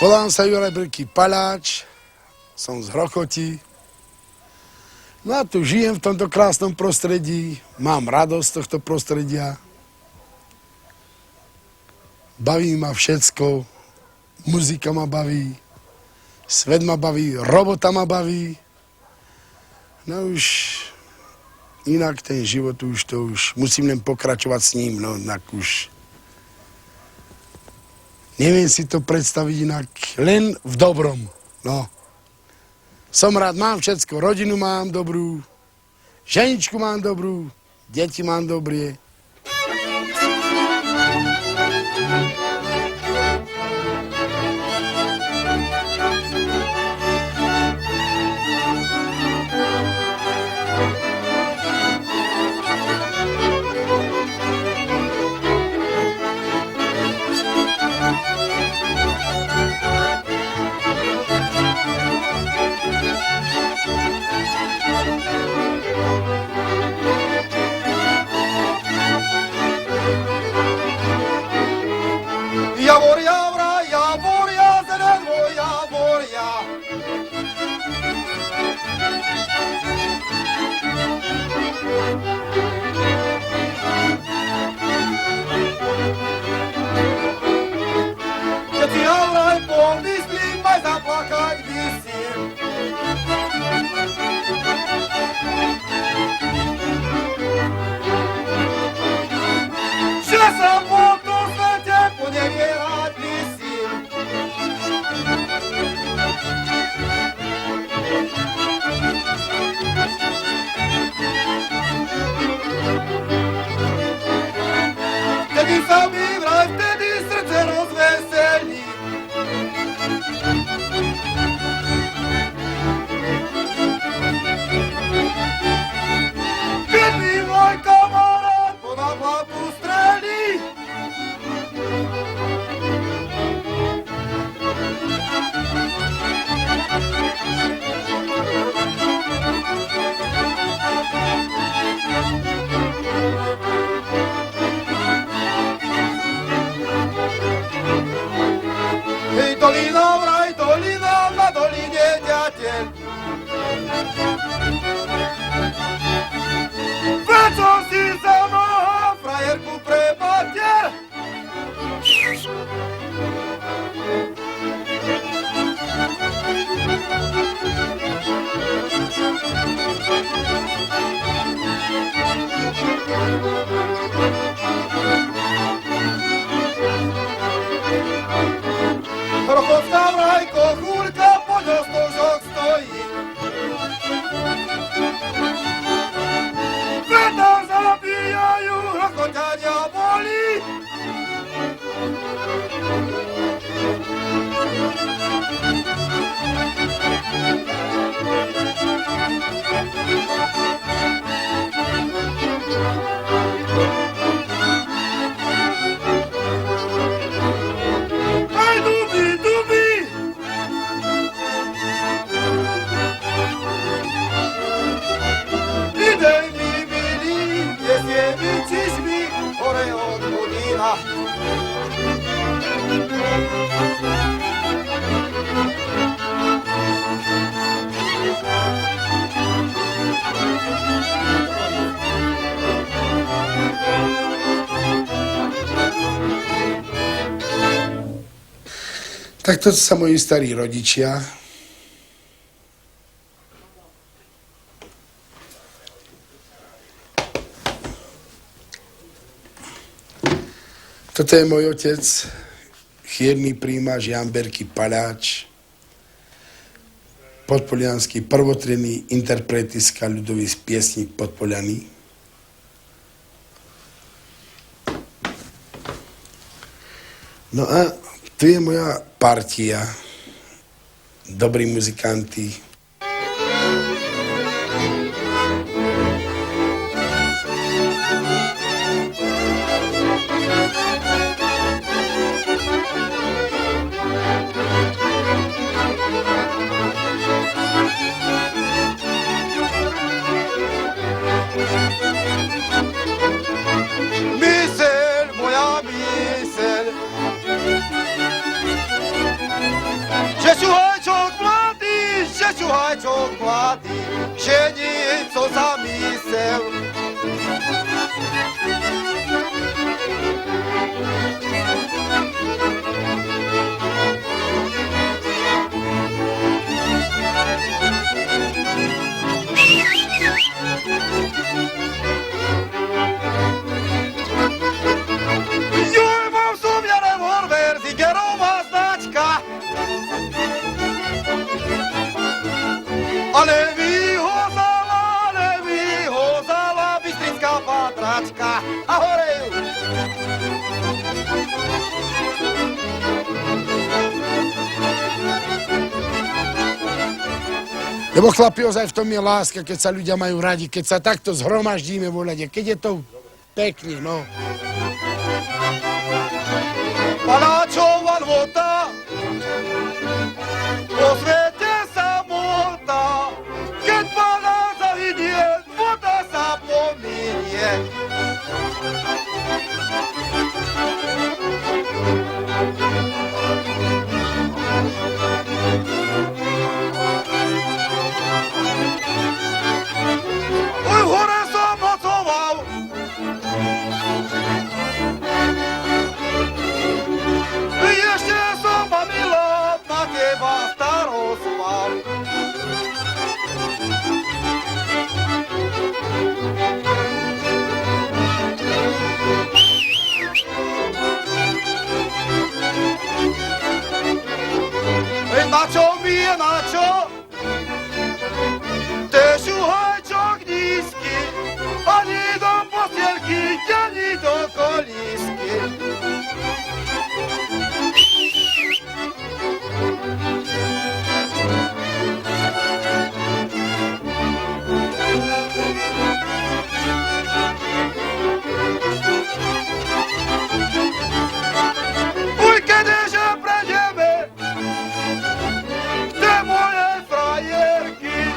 Volám sa Juraj Brky Paláč, som z Hrochoti. No a tu žijem v tomto krásnom prostredí, mám radosť z tohto prostredia. Baví ma všetko, muzika ma baví, svet ma baví, robota ma baví. No už inak ten život už musím len pokračovať s ním, no tak už neviem si to predstaviť inak, len v dobrom, no. Som rád, mám všetko, rodinu mám dobrú, ženičku mám dobrú, deti mám dobré. Tak to sa moji starí rodičia. Toto je môj otec, chýrny prímáš Jan Berky Paláč, podpolianský prvotrený interpretiska ľudový piesník Podpoliany. No a tu je moja partia, dobrí muzikanti. šťuhajčok mladý, že niečo zamysel. Joj, mám som ja revolver, Zigerová značka. Ale vyhozala bystrická pátračka. A hore ju. Lebo chlapi, ozaj v tom je láska, keď sa ľudia majú radi, keď sa takto zhromaždíme vo ľade, keď je to pekne, no. Paláčová lhota, po svete sa mota, keď pána zahynie, voda sa pominie. Oj, hore som nocoval, ešte som ma milá, na teba starostoval. Na čo mi je, na čo? Te šuhajčok nízky, ani do postielky, ani do kolísky. Uj, kedyže prejdeme te moje frajerky.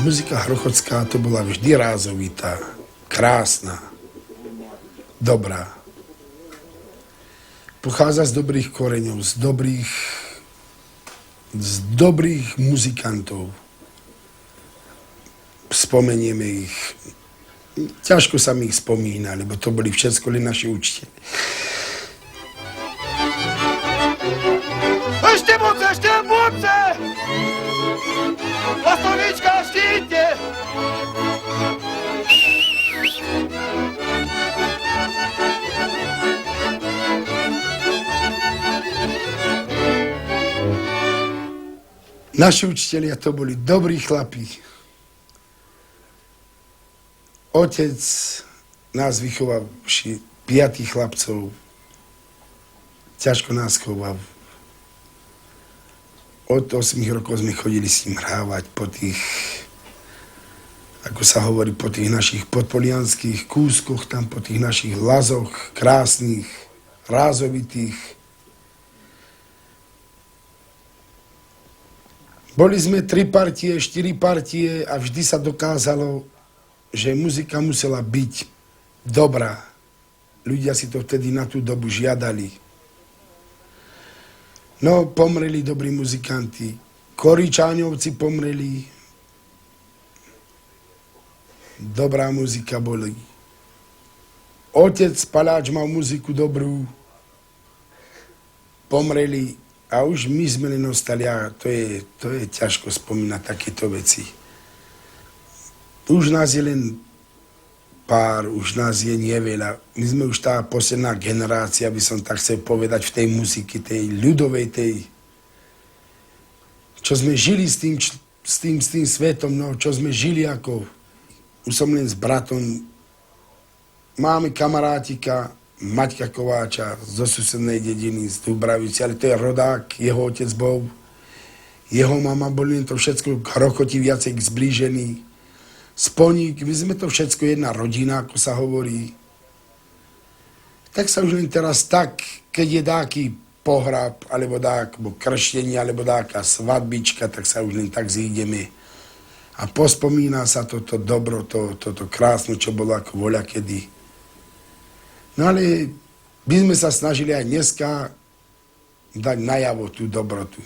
Muzika hrochotská to bola vždy rázovitá, krásna, dobrá. Pochádza z dobrých koreňov, z dobrých muzikantov. Spomenieme ich. Ťažko sa mi ich spomína, lebo to boli všetko len naši učiteľi. Ešte moce! Lastovička v štíte! Naši učitelia to boli dobrí chlapí. Otec nás vychoval 5 chlapcov. Ťažko nás choval. Od 8 rokov sme chodili s ním hrávať po tých, ako sa hovorí, po tých našich podpolianských kúskoch, tam po tých našich lazoch, krásnych, rázovitých. Boli sme 3 partie, 4 partie a vždy sa dokázalo, že muzika musela byť dobrá. Ľudia si to vtedy na tú dobu žiadali. No, pomreli dobrí muzikanti. Koričáňovci pomreli. Dobrá muzika boli. Otec Paláč mal muziku dobrú. Pomreli. A už my sme len ostali, a to je ťažko spomínať takéto veci. Už nás je len pár, už nás je neveľa. My sme už tá posledná generácia, by som tak chcel povedať, v tej muzike, tej ľudovej, čo sme žili s tým svetom, no, čo sme žili ako... Už som len s bratom, máme kamarátika, Maťka Kováča zo susednej dediny, z Dubravice, ale to je rodák, jeho otec bol, jeho mama boli len to všetko Hrochoti viacej zblížení. Sponík, my sme to všetko jedna rodina, ako sa hovorí. Tak sa už len teraz tak, keď je dáky pohrab, alebo krštenie, alebo dáka svadbička, tak sa už len tak zídeme. A pospomína sa toto dobro, toto krásne, čo bolo ako voľa kedy. No ale by sme sa snažili aj dneska dať najavo tú dobrotu.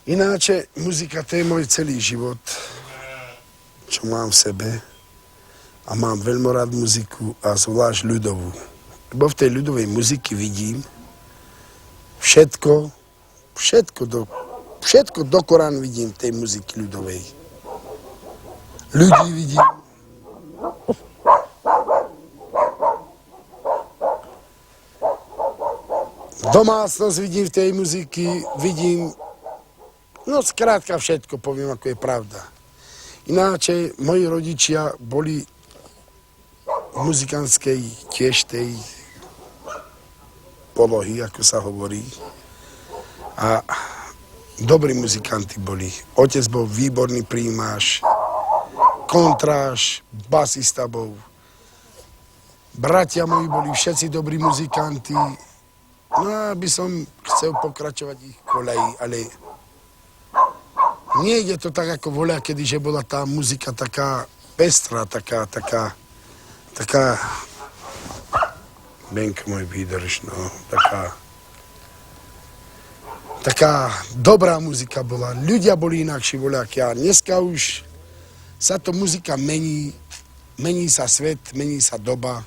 Ináče, muzika to je môj celý život, čo mám v sebe. A mám veľmi rád muziku a zvlášť ľudovú. Lebo v tej ľudovej muziky vidím všetko do Korán vidím v tej muziky ľudovej. Ľudí vidím. Domácnosť vidím v tej muziky, vidím. No skrátka všetko poviem, ako je pravda. Ináče, moji rodičia boli muzikantskej tiež tej polohy, ako sa hovorí. A dobrí muzikanti boli. Otec bol výborný príjimáš, kontráž, basista bol. Bratia moji boli všetci dobrí muzikanti. No a by som chcel pokračovať ich koleji, ale nie je to tak, ako voľa, kedy, že bola tá muzika taká pestrá, taká, Benko môj výdrž, no, taká taká dobrá muzika bola. Ľudia boli inakší voľaky a dneska už sa to muzika mení, mení sa svet, mení sa doba.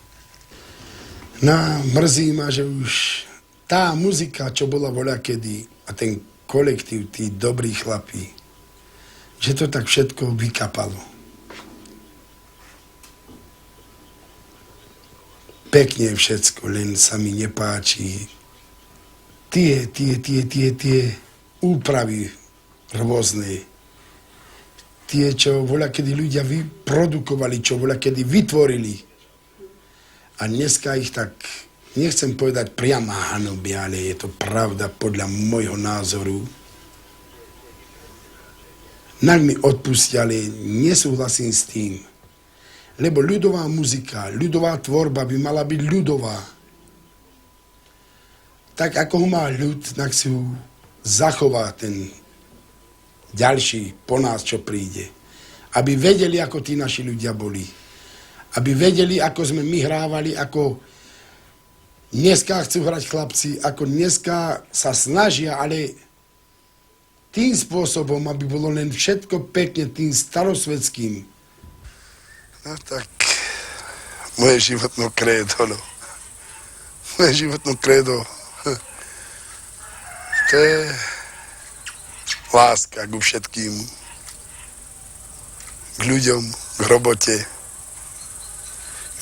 No, mrzí ma, že už tá muzika, čo bola voľakedy a ten kolektív, tí dobrí chlapí, že to tak všetko vykapalo. Pekne všetko, len sa mi nepáči. Tie úpravy rôzne. Tie, čo voľakedy ľudia vyprodukovali, čo voľakedy vytvorili. A dneska ich tak, nechcem povedať priamo hanobia, ale je to pravda podľa môjho názoru. Nak mi odpustia, ale nesúhlasím s tým. Lebo ľudová muzika, ľudová tvorba by mala byť ľudová. Tak ako ho má ľud, tak si ho zachová ten ďalší po nás, čo príde. Aby vedeli, ako tí naši ľudia boli. Aby vedeli, ako sme my hrávali, ako dneska chcú hrať chlapci, ako dneska sa snažia, ale tým spôsobom, aby bolo len všetko pekne, tým starosvedským. No tak, moje životné krédo, no. Moje životné krédo, to je láska ku všetkým, k ľuďom, k robote,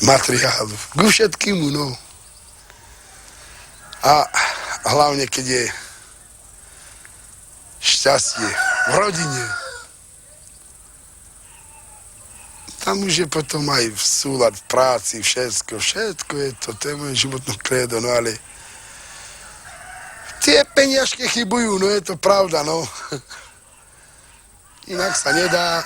materiálu, ku všetkému, no. A hlavne, keď je šťastie v rodine, tam už je potom aj v súlad v práci, všetko je to je moje životné krédo, no ale tie peniažky chybujú, no je to pravda, no. Inak sa nedá.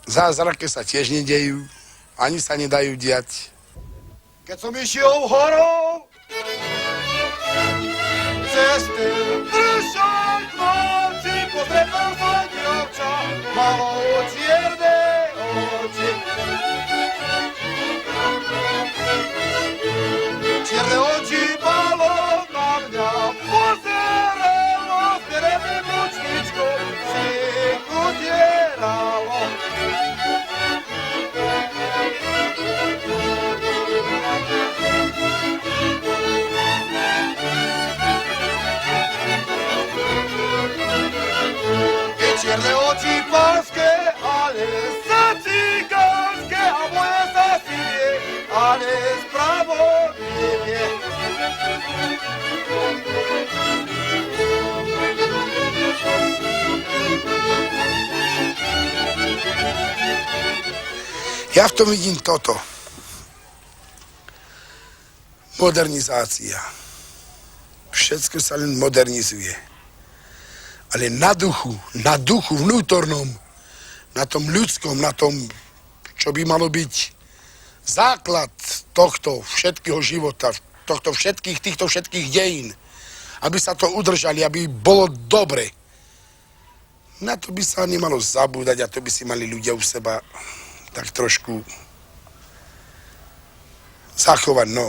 Zázraky sa tiež nedejú, ani sa nedajú diať. Keď som išiel horou, cez ten pršak noci, pozrietal sa dievča, malo čierne oči. Čierne oči malo na mňa, pozeralo, smereným ručničkom si udieralo. Čierne oči pánske, ale sa cigánske, a moje sa sinie, ale spravodlivie. Ja v tom vidím toto. Modernizácia. Všetko sa len modernizuje. Ale na duchu vnútornom, na tom ľudskom, na tom, čo by malo byť základ tohto všetkého života, týchto všetkých dejín, aby sa to udržali, aby bolo dobre. Na to by sa nemalo zabúdať a to by si mali ľudia u seba tak trošku zachovať, no.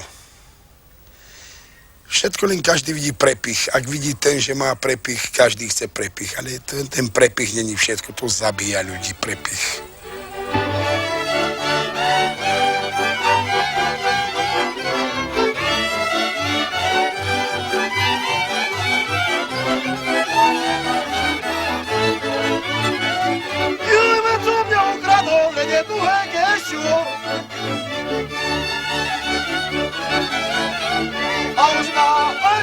Všetko len každý vidí prepich. Ak vidí ten, že má prepich, každý chce prepich. Ale ten prepich není všetko, to zabíja ľudí, prepich. Ile co mňa ukradol, len je tuhé kešťu. A už má aj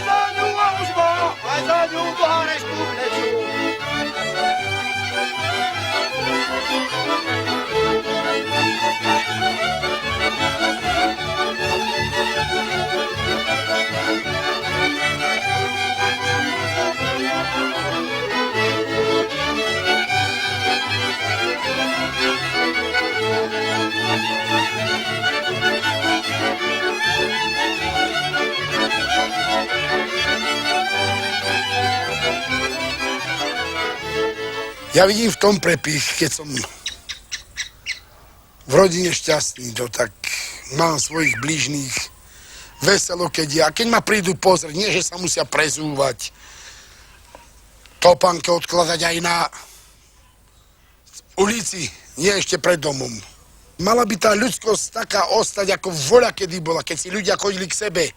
za ňu do harešku vleču. Ja vidím v tom prepich, keď som v rodine šťastný, tak mám svojich blížnych, veselo, keď je. A keď ma prídu pozrieť, nie, že sa musia prezúvať, topánke odkladať aj na ulici, nie ešte pred domom. Mala by tá ľudskosť taká ostať, ako voľa kedy bola, keď si ľudia chodili k sebe.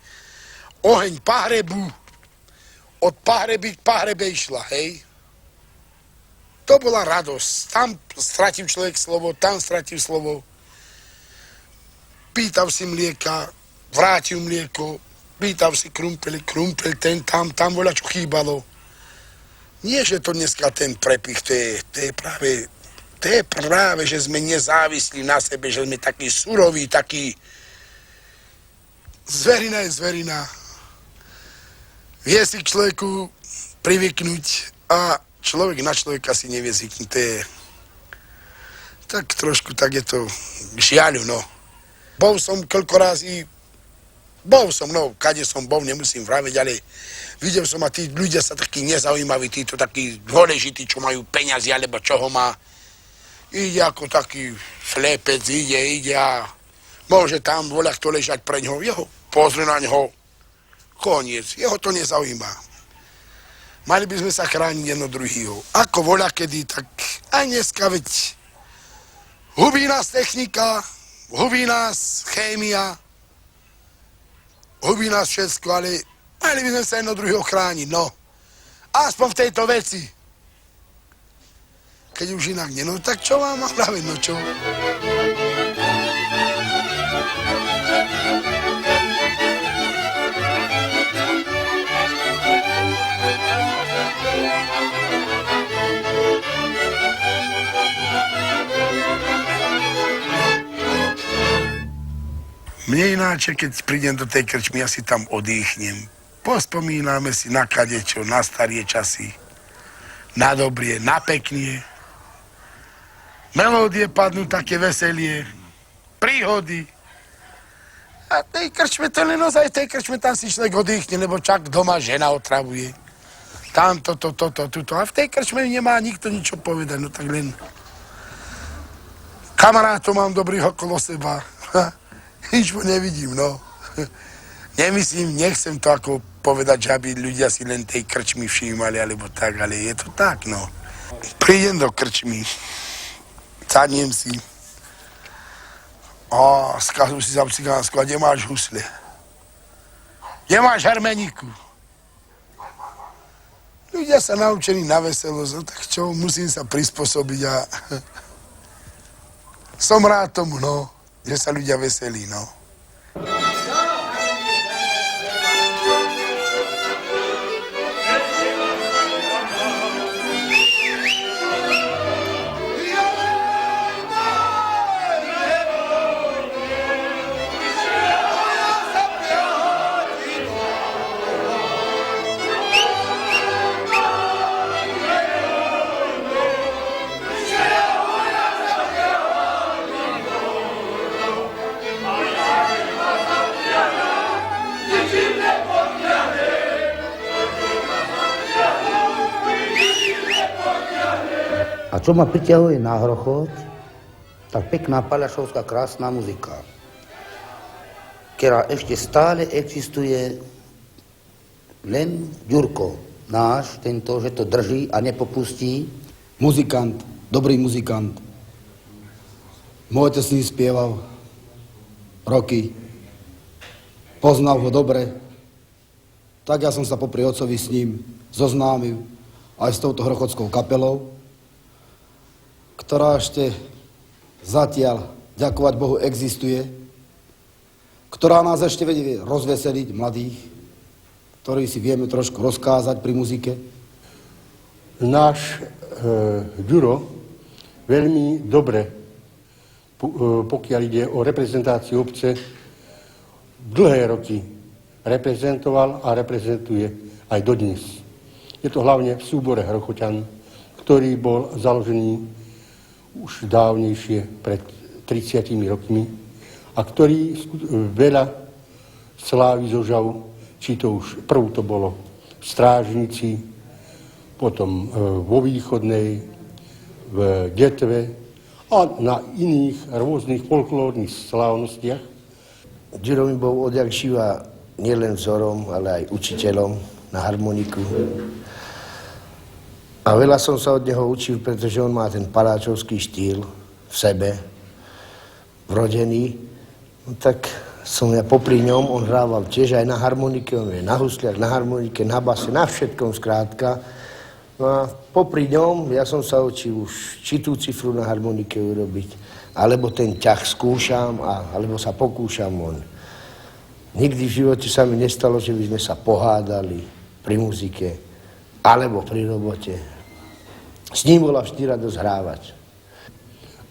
Oheň pahrebu, od pahreby k pahrebe išla, hej. To bola radosť. Tam stratil človek slovo, tam stratil slovo. Pýtal si mlieka, vrátil mlieko, pýtal si krumpel, ten tam voľa čo chýbalo. Nie, že to dneska ten prepich, to je práve, že sme nezávislí na sebe, že sme takí suroví, takí... Zverina je zverina. Vie si k človeku privyknúť a človek na človeka si nevie zvyknúť. To je... Tak trošku, tak je to žiaľu, no. Bol som koľko razy... kade som bol, nemusím vraviť, ale videl som a tí ľudia sa takí nezaujímaví, títo takí dôležití, čo majú peňazí, alebo čoho má. Ide ako taký flepec, ide a môže tam voľa kto ležať pre ňoho. Jeho pozrie na ňoho, koniec, jeho to nezaujíma. Mali by sme sa chrániť jedno druhýho. Ako voľa kedy, tak aj dneska, veď hubí nás technika, hubí nás chémia, hubí nás všetko, ale mali by sme sa jedno druhýho chrániť, no. Aspoň v tejto veci. Keď už inak nie, no tak čo vám mám praviť, no čo? Mne ináče, keď prídem do tej krčmy, ja si tam odýchnem. Pospomíname si na kadečo, na starie časy, na dobrie, na peknie. Melódie padnú také veselie, príhody. A tej krčme to len ozaj, tej krčme tam si človek odýchne, lebo čak doma žena otravuje. Tam toto. A v tej krčme nemá nikto ničo povedať, no tak len kamarátov mám dobrých okolo seba. Nič mu nevidím, no. Nemyslím, nechcem to ako povedať, že aby ľudia si len tej krčmy všímali, alebo tak, ale je to tak, no. Prídem do krčmy, sadnem si a skazím si za cigánsku, a kde máš husle? Kde máš harmeniku? Ľudia sa naučení na veselosť, no tak čo, musím sa prispôsobiť a som rád tomu, no, že sa ľudia veselí, no. A čo ma priťahuje na Hrochoť, tak pekná paľašovská krásna muzika, ktorá ešte stále existuje, len Ďurko náš, tento, že to drží a nepopustí. Muzikant, dobrý muzikant. Môj otec s ním spieval roky, poznal ho dobre, tak ja som sa popri otcovi s ním zoznámil aj s touto hrochotskou kapelou, ktorá ešte zatiaľ, ďakovať Bohu, existuje, ktorá nás ešte vedie rozveseliť, mladých, ktorí si vieme trošku rozkázať pri muzike. Náš Ďuro veľmi dobre, pokiaľ ide o reprezentáciu obce, dlhé roky reprezentoval a reprezentuje aj dodnes. Je to hlavne v súbore Hrochoťan, ktorý bol založený už dávnejšie, pred 30 rokmi, a ktorý veľa slávi zožal, či to už prv to bolo v Strážnici, potom vo Východnej, v Detve a na iných rôznych folklórnych slávnostiach. Ďuro mi bol odjak živa nielen vzorom, ale aj učiteľom na harmoniku. A veľa som sa od neho učil, pretože on má ten paláčovský štýl v sebe, vrodený. No, tak som ja popri ňom, on hrával tiež aj na harmonike, on je na husliach, na harmonike, na base, na všetkom skrátka. No a popri ňom ja som sa učil už či tú cifru na harmonike urobiť, alebo ten ťah skúšam, alebo sa pokúšam on. Nikdy v živote sa mi nestalo, že by sme sa pohádali pri muzike, alebo pri robote. S ním bola vždy radosť hrávať.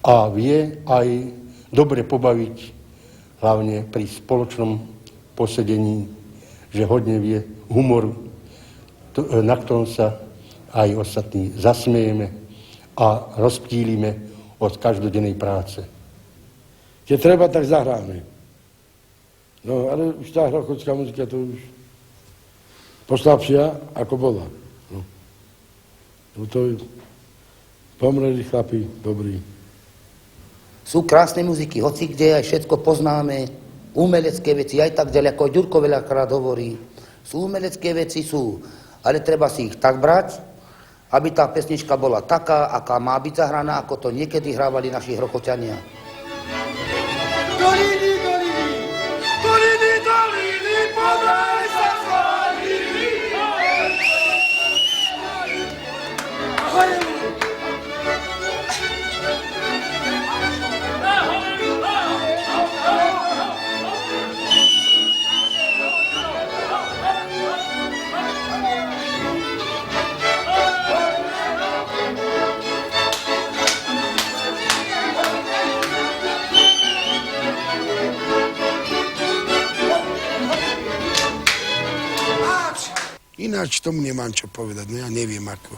A vie aj dobre pobaviť, hlavne pri spoločnom posedení, že hodne vie humoru, na ktorom sa aj ostatní zasmejeme a rozptýlime od každodennej práce. Keď treba, tak zahráme. No, ale už tá hrochocká muzika to už poslabšia, ako bola. No. To pomreli chlapi, dobrí. Sú krásne muziky, hoci kde aj všetko poznáme, umelecké veci, aj tak ďalej, ako Ďurko veľakrát hovorí. Sú umelecké veci, sú, ale treba si ich tak brať, aby tá pesnička bola taká, aká má byť zahraná, ako to niekedy hrávali naši hrochoťania. Doliny, doliny, doliny, doliny, podaj sa zvalili. Ináč tomu nemám čo povedať, no ja neviem ako.